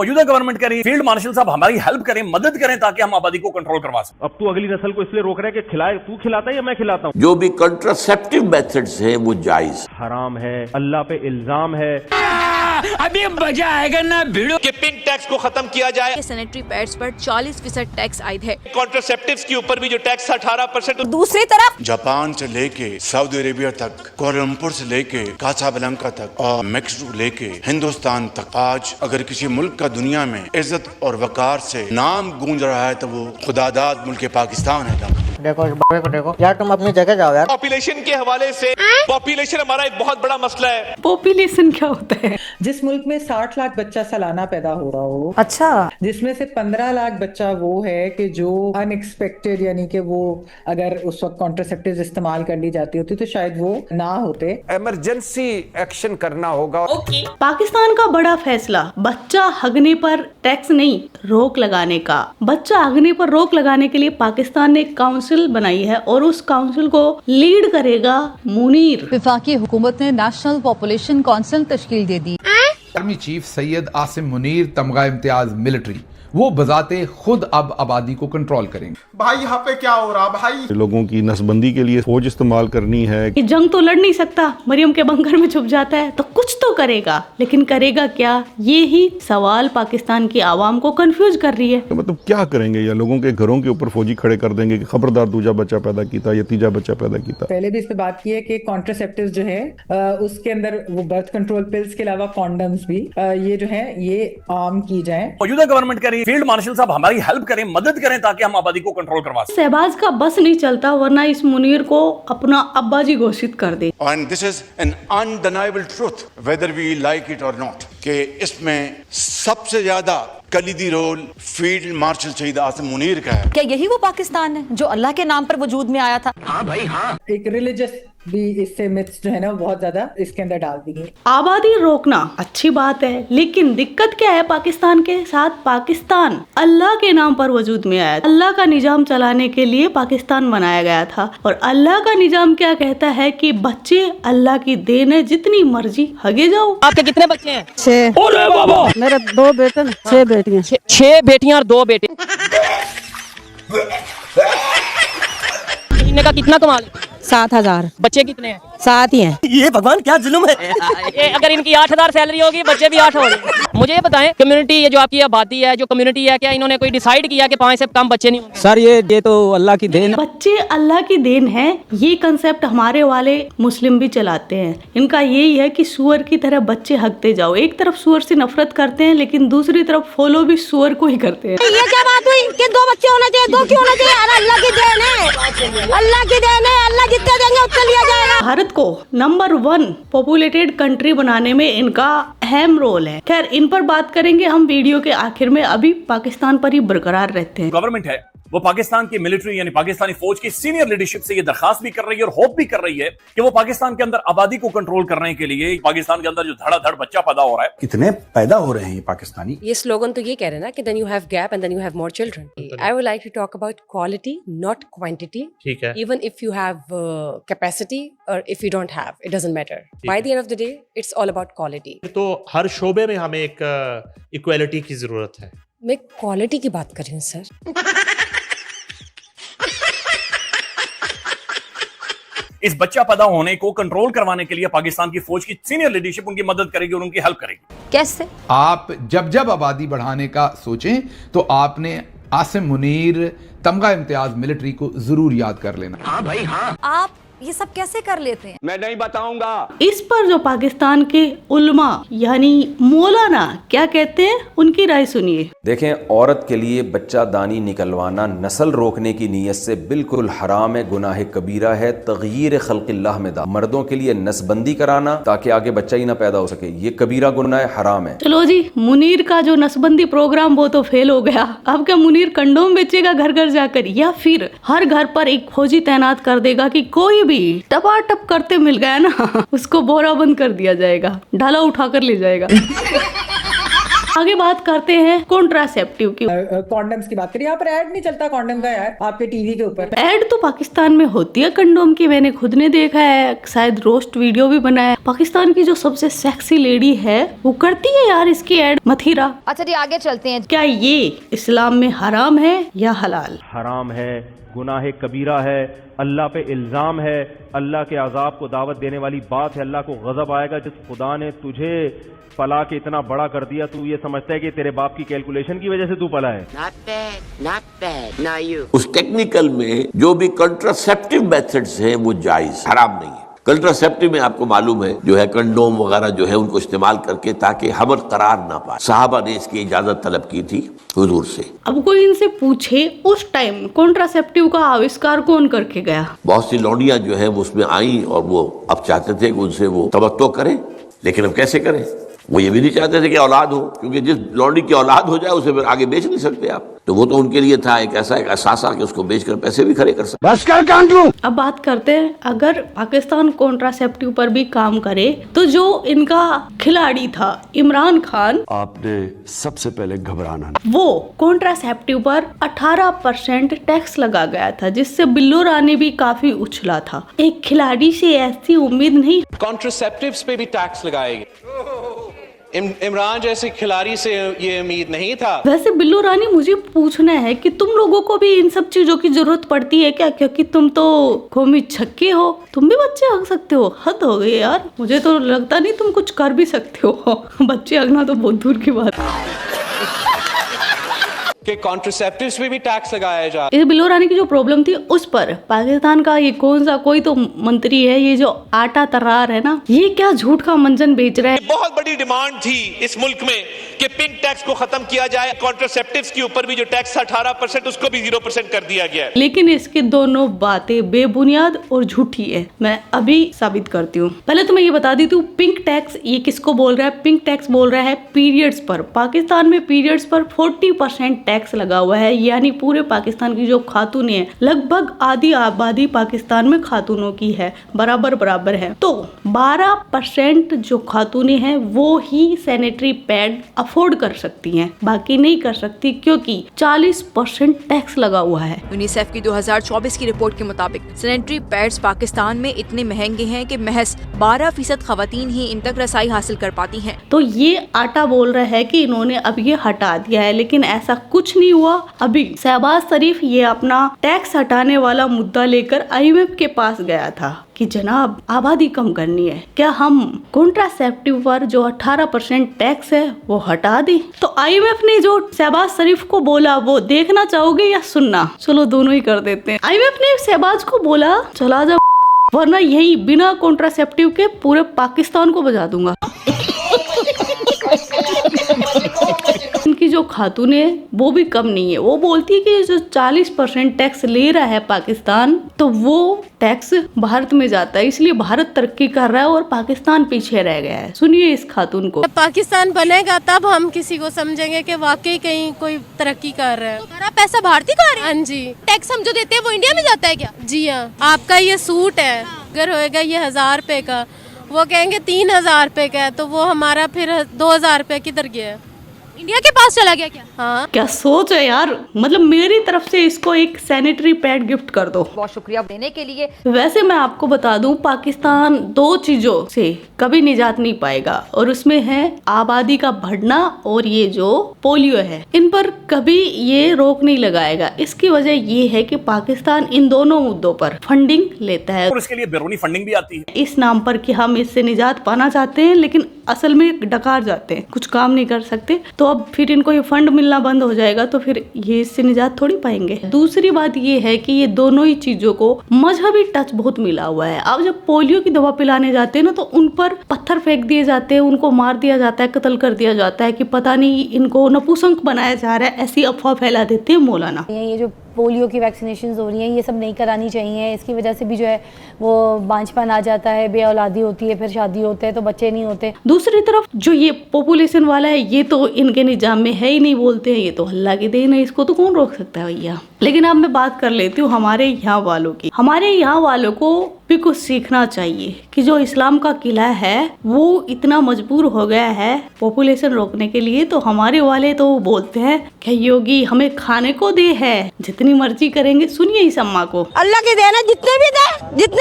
मौजूदा गवर्नमेंट कह रही है फील्ड मार्शल साहब हमारी हेल्प करें, मदद करें ताकि हम आबादी को कंट्रोल करवा सकें। अब तू अगली नस्ल को इसलिए रोक रहा है कि खिलाए, तू खिलाता है या मैं खिलाता हूँ? जो भी कंट्रासेप्टिव मेथड्स है वो जायज हराम है, अल्लाह पे इल्जाम है। अभी मजा आएगा ना भिड़ो। किपिंग टैक्स को खत्म किया जाए। सैनिटरी पैड्स पर 40% टैक्स आयद है। कॉन्ट्रासेप्टिव्स के ऊपर भी जो टैक्स 18%। दूसरी तरफ जापान से लेके सऊदी अरेबिया तक, कोलंबो से लेके कासाब्लांका तक और मैक्सिको लेके हिंदुस्तान तक, आज अगर किसी मुल्क का दुनिया में इज्जत और वकार से नाम गूंज रहा है तो वो खुदादाद मुल्क पाकिस्तान है। देखो यार, तुम अपनी जगह जाओ यार। पॉपुलेशन के हवाले से पॉपुलेशन हमारा एक बहुत बड़ा मसला है। पॉपुलेशन क्या होता है? जिस मुल्क में 60 लाख बच्चा सालाना पैदा हो रहा हो, अच्छा, जिसमें से 15 लाख बच्चा वो है कि जो अनएक्सपेक्टेड, यानी कि वो अगर उस वक्त कॉन्ट्रासेप्टिव इस्तेमाल कर ली जाती होती तो शायद वो ना होते। इमरजेंसी एक्शन करना होगा। पाकिस्तान का बड़ा फैसला, बच्चा हगने पर टैक्स नहीं, रोक लगाने का। बच्चा हगने पर रोक लगाने के लिए पाकिस्तान ने काउंसिल बनाई है और उस काउंसिल को लीड करेगा मुनीर। वफाकी हुकूमत ने नेशनल पॉपुलेशन काउंसिल तश्कील दे दी। आर्मी चीफ सैयद आसिम मुनीर तमगा इम्तियाज मिलिट्री, वो बजाते खुद अब आबादी को कंट्रोल करेंगे। भाई यहाँ पे क्या हो रहा भाई? लोगों की नसबंदी के लिए फौज इस्तेमाल करनी है। ये जंग तो लड़ नहीं सकता, मरियम के बंकर में छुप जाता है, तो कुछ तो करेगा, लेकिन करेगा क्या? ये ही सवाल पाकिस्तान की आवाम को कंफ्यूज कर रही है। तो मतलब क्या करेंगे? या लोगों के घरों के ऊपर फौजी खड़े कर देंगे कि खबरदार दूजा बच्चा पैदा किया या तीजा बच्चा पैदा किया। पहले भी इस पे बात की है कि कॉन्ट्रासेप्टिव जो है उसके अंदर वो बर्थ कंट्रोल पिल्स के अलावा कॉन्डम्स भी ये जो है ये आम की जाए। मौजूदा गवर्नमेंट कह रही है फील्ड मार्शल साहब हमारी हेल्प करें, मदद करें ताकि हम आबादी को कंट्रोल करवा सकें। शहबाज का बस नहीं चलता, वरना इस मुनीर को अपना अब्बा जी घोषित कर दे। And this is an undeniable truth, whether we like it or not, कि इसमें सबसे ज्यादा कलीदी रोल फील्ड मार्शल शहीद आसिम मुनीर का है। क्या यही वो पाकिस्तान है जो अल्लाह के नाम पर वजूद में आया था? हाँ भाई हाँ। एक रिलीजियस भी इससे मिथ्स जो है ना बहुत ज्यादा इसके अंदर डाल दी गई। आबादी रोकना अच्छी बात है, लेकिन दिक्कत क्या है पाकिस्तान के साथ? पाकिस्तान अल्लाह के नाम पर वजूद में आया। अल्लाह का निजाम चलाने के लिए पाकिस्तान बनाया गया था, और अल्लाह का निजाम क्या कहता है कि बच्चे अल्लाह की देन है, जितनी मर्जी हगे जाओ। आपके कितने बच्चे हैं? 6। अरे बाबा, मेरे 2 बेटे, 6 बेटियां। 6 बेटियां और 2 बेटे। महीने का कितना कमाल? 7,000। बच्चे कितने हैं? 7 ही हैं। ये भगवान क्या जुल्म है। अगर इनकी 8,000 सैलरी होगी, बच्चे भी 8 होंगे। मुझे ये बताएं, कम्युनिटी ये जो आपकी आबादी है, जो कम्युनिटी है, क्या इन्होंने कोई डिसाइड किया कि 5 से कम बच्चे नहीं होंगे? सर ये तो अल्लाह की देन। बच्चे अल्लाह की देन है, ये कंसेप्ट हमारे वाले मुस्लिम भी चलाते हैं। इनका यही है कि सुअर की तरह बच्चे हकते जाओ। एक तरफ सुअर से नफरत करते हैं, लेकिन दूसरी तरफ फॉलो भी सुअर को ही करते हैं। ये क्या बात हुई कि 2 बच्चे होने चाहिए? 2 क्यों होने चाहिए? अल्लाह की देन है, अल्लाह की देन है, अल्लाह जितने देंगे उतना लिया जाएगा। भारत को नंबर 1 पॉपुलेटेड कंट्री बनाने में इनका अहम रोल है। खैर, इन पर बात करेंगे हम वीडियो के आखिर में। अभी पाकिस्तान पर ही बरकरार रहते हैं। गवर्नमेंट है वो पाकिस्तान की मिलिट्री यानी पाकिस्तानी फौज की सीनियर लीडरशिप से ये दरखास्त भी कर रही है और होप भी कर रही है कि वो पाकिस्तान के अंदर आबादी को कंट्रोल करने के लिए, पाकिस्तान के अंदर जो धड़ाधड़ बच्चा पैदा हो रहा है, इतने पैदा हो रहे हैं पाकिस्तानी। ये स्लोगन तो ये कह रहे हैं ना कि then you have gap and then you have more children. I would like to talk about quality not quantity. ठीक है। Even if you have capacity और if you don't have, it doesn't matter. By the end of the day it's all about quality. तो हर शोबे में हमें एक equality की जरूरत है। मैं क्वालिटी की बात कर रही हूँ सर। इस बच्चा पैदा होने को कंट्रोल करवाने के लिए पाकिस्तान की फौज की सीनियर लीडरशिप उनकी मदद करेगी और उनकी हेल्प करेगी। कैसे? आप जब आबादी बढ़ाने का सोचें तो आपने आसिम मुनीर तमगा इम्तियाज मिलिट्री को जरूर याद कर लेना। हाँ भाई हाँ। आप ये सब कैसे कर लेते हैं? मैं नहीं बताऊंगा। इस पर जो पाकिस्तान के उलमा यानी मौलाना क्या कहते हैं, उनकी राय सुनिए। देखें, औरत के लिए बच्चा दानी निकलवाना नस्ल रोकने की नीयत से बिल्कुल हराम है, गुनाह कबीरा है, तगयीर खल्क़िल्लाह में दा। मर्दों के लिए नसबंदी कराना ताकि आगे बच्चा ही ना पैदा हो सके, ये कबीरा गुनाह हराम है। चलो जी, मुनीर का जो नसबंदी प्रोग्राम वो तो फेल हो गया। अब क्या मुनीर कंडोम बेचेगा घर घर जाकर, या फिर हर घर पर एक फौजी तैनात कर देगा कि कोई भी टपाटप करते मिल गया ना, उसको बोरा बंद कर दिया जाएगा, ढाला उठाकर ले जाएगा। आगे बात करते हैं कॉन्ट्रासेप्टिव की। कॉन्डम्स की बात करिए, यहाँ पर ऐड नहीं चलता कॉन्डम का यार आपके टीवी के ऊपर। ऐड तो पाकिस्तान में होती है कंडोम की, मैंने खुद ने देखा है, शायद रोस्ट वीडियो भी बनाया। पाकिस्तान की जो सबसे सेक्सी लेडी है वो करती है यार इसकी ऐड, मथीरा। अच्छा जी आगे चलते हैं। क्या ये इस्लाम में हराम है या हलाल? हराम है, गुनाह कबीरा है, अल्लाह पे इल्जाम है, अल्लाह के अजाब को दावत देने वाली बात है। अल्लाह को गजब आएगा जिस खुदा ने तुझे पला के इतना बड़ा कर दिया, तू ये समझता है कि तेरे बाप की कैलकुलेशन की वजह से तू पला है। not bad, now you. उस टेक्निकल में जो भी कंट्रासेप्टिव मेथड्स हैं वो जायज, हराम नहीं है। कंट्रासेप्टिव में आपको मालूम है जो है कंडोम वगैरह जो है उनको इस्तेमाल करके ताकि हमल करार ना पाए, साहबा ने इसकी इजाजत तलब की थी हुजूर से। अब कोई इनसे पूछे उस टाइम कॉन्ट्रासेप्टिव का आविष्कार कौन करके गया? बहुत सी लौंडियां जो है वो उसमें आई और वो अब चाहते थे कि उनसे वो तवक्को करें, लेकिन अब कैसे करें? वो ये भी नहीं चाहते थे कि औलाद हो, क्योंकि जिस लौंडी की औलाद हो जाए उसे फिर आगे बेच नहीं सकते आप। तो वो तो उनके लिए था एक ऐसा एक असासा कि उसको बेचकर पैसे भी खड़े कर सकते। बस कर कांटू। अब बात करते हैं, अगर पाकिस्तान कॉन्ट्रासेप्टिव पर भी काम करे तो जो इनका खिलाड़ी था इमरान खान, आपने सबसे पहले घबराना, वो कॉन्ट्रासेप्टिव पर 18% टैक्स लगा गया था, जिससे बिल्लो रानी भी काफी उछला था। एक खिलाड़ी से ऐसी उम्मीद नहीं। कॉन्ट्रासेप्टिव्स पे भी टैक्स लगाएंगे, इमरान जैसे खिलाड़ी से ये उम्मीद नहीं था। वैसे बिल्लो रानी मुझे पूछना है कि तुम लोगों को भी इन सब चीजों की जरूरत पड़ती है क्या? क्योंकि तुम तो कौमी छक्के हो, तुम भी बच्चे हक सकते हो। हद हो गई यार, मुझे तो लगता नहीं तुम कुछ कर भी सकते हो। बच्चे हकना तो बहुत दूर की बात है कि कॉन्ट्रासेप्टिव्स पे भी टैक्स लगाया जा। इस बिल्लो रानी की जो प्रॉब्लम थी उस पर पाकिस्तान का ये कौन सा कोई तो मंत्री है, ये जो आटा तर्रार है ना, ये क्या झूठ का मंजन बेच रहा है। बहुत बड़ी डिमांड थी इस मुल्क में कि पिंक टैक्स को खत्म किया जाए। कॉन्ट्रासेप्टिव्स के ऊपर भी जो टैक्स था 18% उसको भी 0% कर दिया गया है। लेकिन इसकी दोनों बातें बेबुनियाद और झूठी है। मैं अभी साबित करती हूँ। पहले तो मैं ये बता देती हूँ, पिंक टैक्स ये किसको बोल रहा है? पिंक टैक्स बोल रहा है पीरियड्स पर। पाकिस्तान में पीरियड्स पर 40% टैक्स लगा हुआ है, यानी पूरे पाकिस्तान की जो खातूनें हैं, लगभग आधी आबादी पाकिस्तान में खातूनों की है, बराबर बराबर है। तो 12% जो खातूनें हैं वो ही सैनिटरी पैड अफोर्ड कर सकती हैं, बाकी नहीं कर सकती, क्योंकि 40% टैक्स लगा हुआ है। यूनिसेफ की 2024 की रिपोर्ट के मुताबिक सैनिटरी पैड्स पाकिस्तान में इतने महंगे हैं कि महज 12% खवातीन ही इन तक रसाई हासिल कर पाती हैं। तो ये आटा बोल रहा है कि इन्होंने अब ये हटा दिया है, लेकिन ऐसा कुछ नहीं हुआ। अभी शहबाज शरीफ ये अपना टैक्स हटाने वाला मुद्दा लेकर IMF के पास गया था कि जनाब आबादी कम करनी है, क्या हम कॉन्ट्रासेप्टिव पर जो 18% टैक्स है वो हटा दें? तो IMF ने जो शहबाज शरीफ को बोला वो देखना चाहोगे या सुनना? चलो दोनों ही कर देते हैं। IMF ने शहबाज को बोला चला जा, वरना यही बिना कॉन्ट्रासेप्टिव के पूरे पाकिस्तान को बजा दूंगा। इनकी जो खातून है वो भी कम नहीं है। वो बोलती है कि जो 40% टैक्स ले रहा है पाकिस्तान, तो वो टैक्स भारत में जाता है, इसलिए भारत तरक्की कर रहा है और पाकिस्तान पीछे रह गया है। सुनिए इस खातून को। जब पाकिस्तान बनेगा तब हम किसी को समझेंगे कि वाकई कहीं कोई तरक्की कर रहा है। तो हमारा पैसा भारतीय का है? हाँ जी। टैक्स हम जो देते हैं वो इंडिया में जाता है क्या? जी हाँ। आपका ये सूट है, अगर होएगा ये 1000 रुपए का, वो कहेंगे 3000 रुपए का है, तो वो हमारा फिर 2000 रुपए किधर गया? इंडिया के पास चला गया क्या? हाँ। क्या सोच है यार, मतलब मेरी तरफ से इसको एक सैनिटरी पैड गिफ्ट कर दो। बहुत शुक्रिया देने के लिए। वैसे मैं आपको बता दूं, पाकिस्तान 2 चीजों से कभी निजात नहीं पाएगा, और उसमें है आबादी का बढ़ना और ये जो पोलियो है, इन पर कभी ये रोक नहीं लगाएगा। इसकी वजह ये है कि पाकिस्तान इन दोनों मुद्दों पर फंडिंग लेता है और इसके लिए बैरूनी फंडिंग भी आती है इस नाम पर कि हम इससे निजात पाना चाहते हैं, लेकिन असल में डकार जाते हैं, कुछ काम नहीं कर सकते। तो अब फिर इनको ये फंड मिलना बंद हो जाएगा, तो फिर ये इससे निजात थोड़ी पाएंगे। दूसरी बात ये है कि ये दोनों ही चीजों को मजहबी टच बहुत मिला हुआ है। अब जब पोलियो की दवा पिलाने जाते हैं ना, तो उन पर पत्थर फेंक दिए जाते हैं, उनको मार दिया जाता है, कत्ल कर दिया जाता है कि पता नहीं इनको नपुंसक बनाया जा रहा है, ऐसी अफवाह फैला देते हैं मौलाना। ये जो पोलियो की वैक्सीनेशन हो रही हैं, ये सब नहीं करानी चाहिए। इसकी वजह से भी जो है वो बांझपन आ जाता है, बेऔलादी होती है, फिर शादी होते हैं तो बच्चे नहीं होते। दूसरी तरफ जो ये पॉपुलेशन वाला है, ये तो इनके निजाम में है ही नहीं, बोलते हैं ये तो अल्लाह की देन है, इसको तो कौन रोक सकता है भैया। लेकिन अब मैं बात कर लेती हूँ हमारे यहाँ वालों की। हमारे यहाँ वालों को भी कुछ सीखना चाहिए कि जो इस्लाम का किला है वो इतना मजबूर हो गया है पॉपुलेशन रोकने के लिए, तो हमारे वाले तो बोलते हैं कि योगी हमें खाने को दे है, जितनी मर्जी करेंगे। सुनिए इस अम्मा को। अल्लाह की देन है, जितने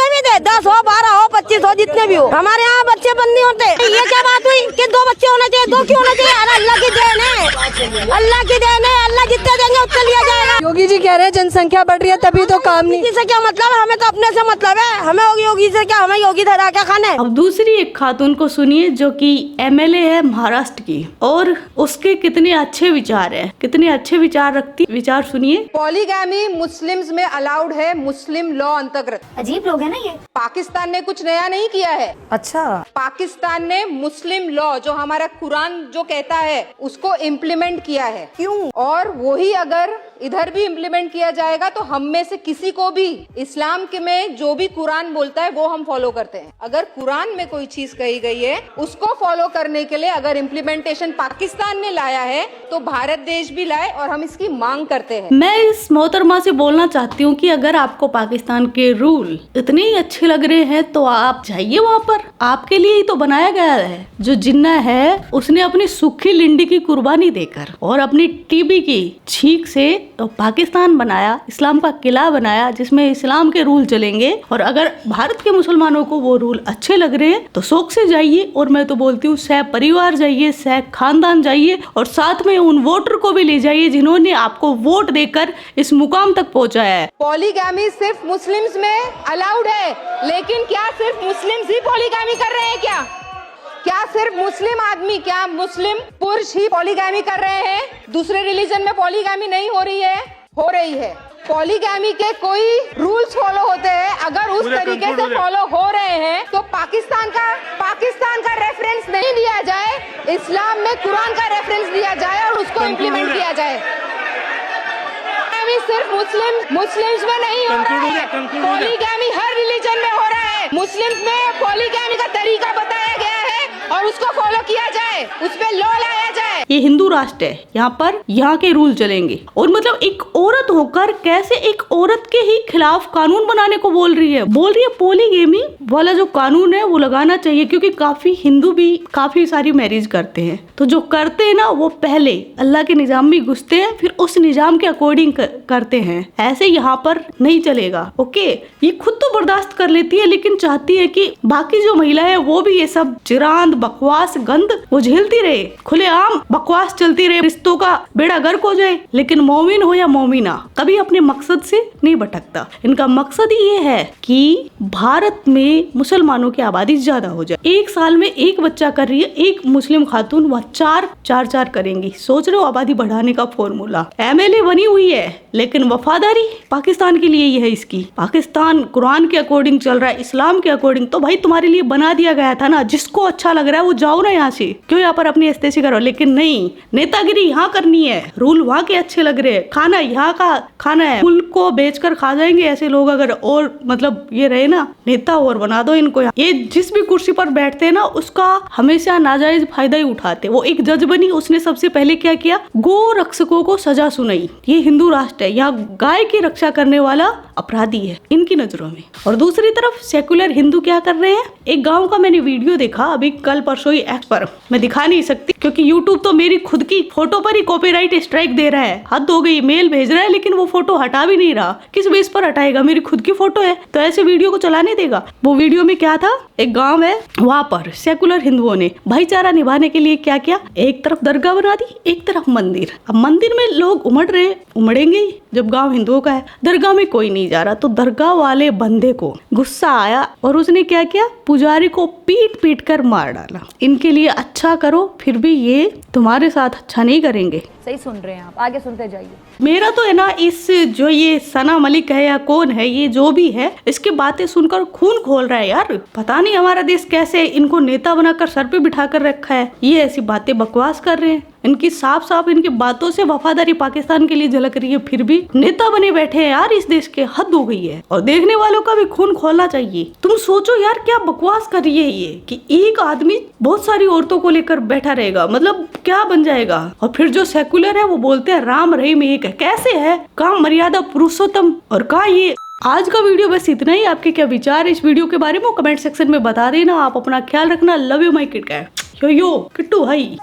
भी दे 10 हो 12 हो 25 हो जितने भी हो, हमारे यहाँ बच्चे बंद नहीं होते। ये क्या बात हुई कि 2 बच्चे होने चाहिए, 2 क्यों होने चाहिए? अरे अल्लाह की देन है, अल्लाह की देन है, अल्लाह जितने देंगे उतने लिया जाएगा। योगी जी कह रहे हैं जनसंख्या बढ़ रही है तभी तो काम नहीं। किसी से क्या मतलब है? हमें तो अपने से मतलब है, हमें योगी से क्या, हमें योगी धरा क्या खाना है। अब दूसरी एक खातून को सुनिए जो कि MLA है महाराष्ट्र की, और उसके कितने अच्छे विचार है, कितने अच्छे विचार रखती। विचार सुनिए। पॉलीगैमी मुस्लिम्स में अलाउड है मुस्लिम लॉ अंतर्गत। अजीब लोग है ना ये। पाकिस्तान ने कुछ नया नहीं किया है। अच्छा, पाकिस्तान ने मुस्लिम लॉ जो हमारा कुरान जो कहता है उसको इम्प्लीमेंट किया है। क्यों? और वही अगर इधर भी इम्प्लीमेंट किया जाएगा तो हम में से किसी को भी इस्लाम के में जो भी कुरान बोलता है वो हम फॉलो करते हैं। अगर कुरान में कोई चीज कही गई है उसको फॉलो करने के लिए अगर इम्प्लीमेंटेशन पाकिस्तान ने लाया है तो भारत देश भी लाए, और हम इसकी मांग करते हैं। मैं इस मोहतरमा से बोलना चाहती हूँ कि अगर आपको पाकिस्तान के रूल इतने ही अच्छे लग रहे हैं तो आप जाइए वहाँ पर, आपके लिए ही तो बनाया गया है। जो जिन्ना है उसने अपनी सूखी लिंडी की कुर्बानी देकर और अपनी टीबी की छींक से तो पाकिस्तान बनाया, इस्लाम का किला बनाया जिसमें इस्लाम के रूल चलेंगे। और अगर भारत के मुसलमानों को वो रूल अच्छे लग रहे हैं तो शौक से जाइए, और मैं तो बोलती हूँ सह परिवार जाइए, सह खानदान जाइए, और साथ में उन वोटर को भी ले जाइए जिन्होंने आपको वोट देकर इस मुकाम तक पहुँचाया है। पॉलीगैमी सिर्फ मुस्लिम्स में अलाउड है, लेकिन क्या सिर्फ मुस्लिम्स ही पॉलीगैमी कर रहे हैं? क्या सिर्फ मुस्लिम आदमी, क्या मुस्लिम पुरुष ही पॉलीगैमी कर रहे हैं? दूसरे रिलीजन में पॉलीगैमी नहीं हो रही है? हो रही है। पॉलीगैमी के कोई रूल्स फॉलो होते हैं, अगर उस तरीके से फॉलो हो रहे हैं तो पाकिस्तान का रेफरेंस नहीं दिया जाए, इस्लाम में कुरान का रेफरेंस दिया जाए और उसको इम्प्लीमेंट किया जाए। सिर्फ मुस्लिम्स में नहीं हो रहा है, पॉलीगैमी हर रिलीजन में हो रहा है। मुस्लिम्स में पॉलीगैमी का तरीका बताया गया है और उसको फॉलो किया जाए, उस पे लॉ लाया जाए। ये हिंदू राष्ट्र है, यहाँ पर यहाँ के रूल चलेंगे। और मतलब एक औरत होकर कैसे एक औरत के ही खिलाफ कानून बनाने को बोल रही है पॉलीगैमी वाला जो कानून है वो लगाना चाहिए, क्योंकि काफी हिंदू भी काफी सारी मैरिज करते हैं। तो जो करते हैं ना वो पहले अल्लाह के निजाम में घुसते हैं, फिर उस निजाम के अकॉर्डिंग करते हैं। ऐसे यहाँ पर नहीं चलेगा। ओके, ये खुद तो बर्दाश्त कर लेती है लेकिन चाहती है कि बाकी जो महिलाएं वो भी ये सब चिरांद बकवास गंद वो झेलती रहे, खुलेआम बकवास चलती रहे, रिश्तों का बेड़ा गर्क हो जाए। लेकिन मोमिन हो या मोमिना कभी अपने मकसद से नहीं भटकता। इनका मकसद ये है कि भारत में मुसलमानों की आबादी ज्यादा हो जाए। एक साल में एक बच्चा कर रही है एक मुस्लिम खातून, वह चार करेंगी। सोच रहे हो आबादी बढ़ाने का फॉर्मूला। MLA बनी हुई है लेकिन वफादारी पाकिस्तान के लिए ही है इसकी। पाकिस्तान कुरान के अकॉर्डिंग चल रहा है, इस्लाम के अकॉर्डिंग। तो भाई तुम्हारे लिए बना दिया गया था ना, जिसको अच्छा लग रहा है वो जाओ ना यहाँ से, क्यों यहाँ पर अपनी अस्तेशी करो। लेकिन नहीं, नेतागिरी यहाँ करनी है, रूल वहाँ के अच्छे लग रहे हैं, खाना यहाँ का खाना है, मुल्क को बेचकर खा जाएंगे ऐसे लोग। अगर और मतलब ये रहे ना नेता और बना दो इनको। ये जिस भी कुर्सी पर बैठते हैं ना उसका हमेशा नाजायज फायदा ही उठाते। वो एक जज बनी, उसने सबसे पहले क्या किया, गो रक्षकों को सजा सुनाई। ये हिंदू राष्ट्र है, यहाँ गाय की रक्षा करने वाला अपराधी है इनकी नजरों में। और दूसरी तरफ सेकुलर हिंदू क्या कर रहे हैं। एक गांव का मैंने वीडियो देखा अभी कल परसों ही एक्स पर, मैं दिखा नहीं सकती क्योंकि यूट्यूब तो मेरी खुद की फोटो पर ही कॉपीराइट स्ट्राइक दे रहा है। हद हो गई, मेल भेज रहा है लेकिन वो फोटो हटा भी नहीं रहा। किस बेस पर हटाएगा, मेरी खुद की फोटो है तो ऐसे वीडियो को चलाने देगा। वो वीडियो में क्या था, एक गाँव है वहाँ पर सेकुलर हिंदुओं ने भाईचारा निभाने के लिए क्या किया, एक तरफ दरगाह बना दी, एक तरफ मंदिर। अब मंदिर में लोग उमड़ेंगे ही जब गांव हिंदुओं का है। दरगाह में कोई नहीं जा रहा तो दरगाह वाले बंदे को गुस्सा आया और उसने क्या किया, पुजारी को पीट कर मार डाला। इनके लिए अच्छा करो फिर भी ये तुम्हारे साथ अच्छा नहीं करेंगे। सही सुन रहे हैं आप, आगे सुनते जाइए। मेरा तो है ना इस जो ये सना मलिक है या कौन है ये जो भी है, इसकी बातें सुनकर खून खोल रहा है यार। पता नहीं हमारा देश कैसे इनको नेता बनाकर सर पे बिठा कर रखा है। ये ऐसी बातें बकवास कर रहे हैं। इनकी साफ इनकी बातों से वफादारी पाकिस्तान के लिए झलक रही है, फिर भी नेता बने बैठे हैं यार इस देश के। हद हो गई है। और देखने वालों का भी खून खोलना चाहिए। तुम सोचो यार क्या बकवास कर रही है ये, कि एक आदमी बहुत सारी औरतों को लेकर बैठा रहेगा, मतलब क्या बन जाएगा। और फिर जो सेकुलर है वो बोलते हैं राम रहीम एक है। कैसे है, कहाँ मर्यादा पुरुषोत्तम और कहाँ ये आज का वीडियो बस इतना ही। आपके क्या विचार इस वीडियो के बारे में कमेंट सेक्शन में बता देना। आप अपना ख्याल रखना। Love you my kit cat. Yo Kittu high.